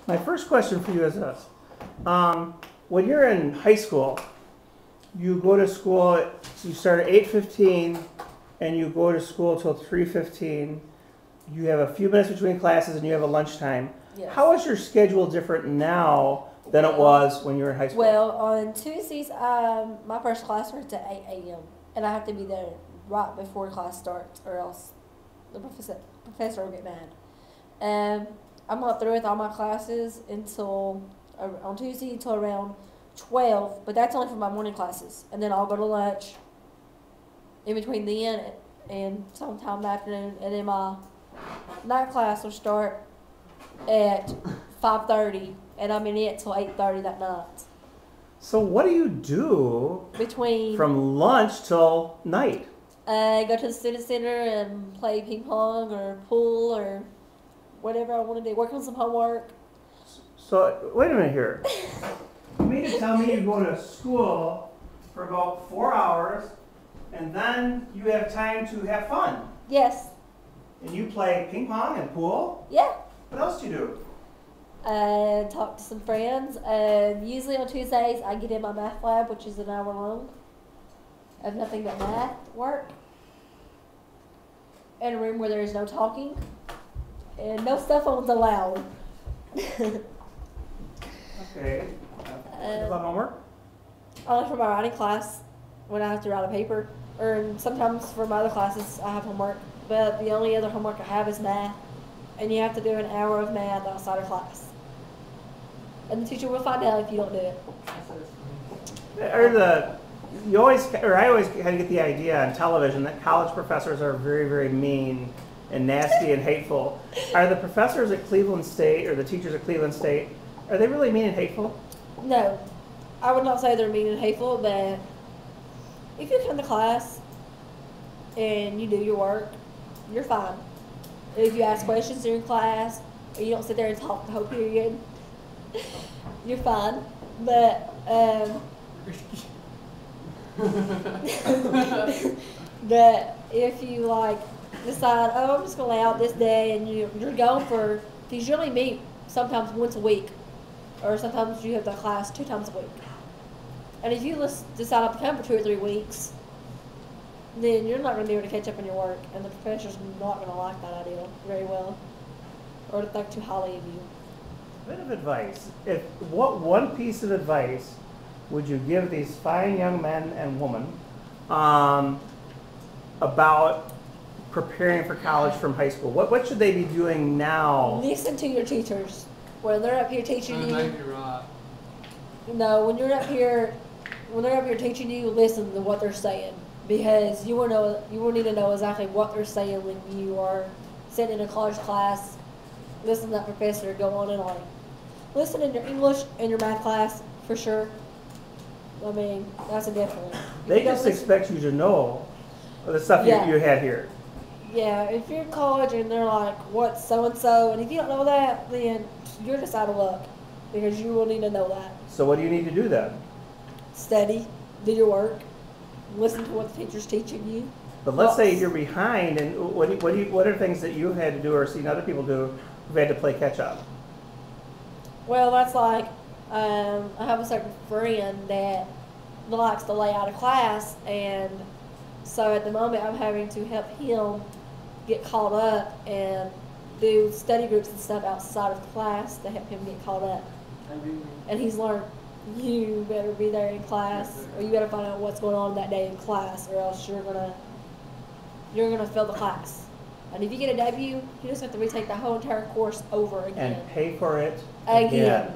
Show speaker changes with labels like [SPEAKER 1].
[SPEAKER 1] My first question for you is this. When you're in high school, you go to school, you start at 8:15 and you go to school till 3:15. You have a few minutes between classes and you have a lunchtime.
[SPEAKER 2] Yes.
[SPEAKER 1] How is your schedule different now than it was when you were in high school?
[SPEAKER 2] Well, on Tuesdays, my first class starts at 8 a.m. and I have to be there right before class starts, or else the professor will get mad. I'm not through with all my classes until on Tuesday until around 12, but that's only for my morning classes, and then I'll go to lunch in between then and sometime in the afternoon, and then my night class will start at 5:30, and I'm in it till 8:30 that night.
[SPEAKER 1] So what do you do
[SPEAKER 2] Between
[SPEAKER 1] from lunch till night?
[SPEAKER 2] go to the student center and play ping pong or pool or whatever I want to do. Work on some homework.
[SPEAKER 1] So wait a minute here. You mean to tell me you go to school for about 4 hours and then you have time to have fun?
[SPEAKER 2] Yes.
[SPEAKER 1] And you play ping pong and pool?
[SPEAKER 2] Yeah.
[SPEAKER 1] What else do you do?
[SPEAKER 2] Talk to some friends. Usually on Tuesdays I get in my math lab, which is an hour long of nothing but math work. In a room where there is no talking and no cell phones allowed.
[SPEAKER 1] Okay. What about homework?
[SPEAKER 2] Only for my writing class when I have to write a paper, or sometimes for my other classes I have homework. But the only other homework I have is math, and you have to do an hour of math outside of class. And the teacher will find out if you don't do it.
[SPEAKER 1] I always kind of get the idea on television that college professors are very, very mean and nasty and hateful. Are the professors at Cleveland State or the teachers at Cleveland State, are they really mean and hateful?
[SPEAKER 2] No, I would not say they're mean and hateful, but if you come to class and you do your work, you're fine. If you ask questions during class, or you don't sit there and talk the whole period, you're fine. But but if you decide, oh, I'm just gonna lay out this day, and you're gone for, because you only meet sometimes once a week, or sometimes you have the class 2 times a week. And if you decide not to come for 2 or 3 weeks, then you're not going to be able to catch up on your work, and the professor's not going to like that idea very well, or to think too highly of you.
[SPEAKER 1] Bit of advice. What one piece of advice would you give these fine young men and women about preparing for college from high school? What should they be doing now?
[SPEAKER 2] Listen to your teachers. When they're up here teaching you.
[SPEAKER 3] You're right.
[SPEAKER 2] No, when they're up here teaching you, listen to what they're saying, because you will need to know exactly what they're saying when you are sitting in a college class. Listen to that professor go on and on. Listen in your English and your math class for sure. I mean, that's a definite.
[SPEAKER 1] They just expect you to know the stuff you had here.
[SPEAKER 2] Yeah, if you're in college and they're like, what's so-and-so, and if you don't know that, then you're just out of luck, because you will need to know that.
[SPEAKER 1] So what do you need to do then?
[SPEAKER 2] Study, do your work, listen to what the teacher's teaching you.
[SPEAKER 1] But let's say you're behind, and what are things that you've had to do or seen other people do who've had to play catch up?
[SPEAKER 2] Well, that's like, I have a certain friend that likes to lay out of class, and so at the moment I'm having to help him get caught up and do study groups and stuff outside of class to help him get caught up. And he's learned, you better be there in class, or you better find out what's going on that day in class, or else you're gonna fail the class. And if you get a W, you just have to retake the whole entire course over again.
[SPEAKER 1] And pay for it
[SPEAKER 2] again.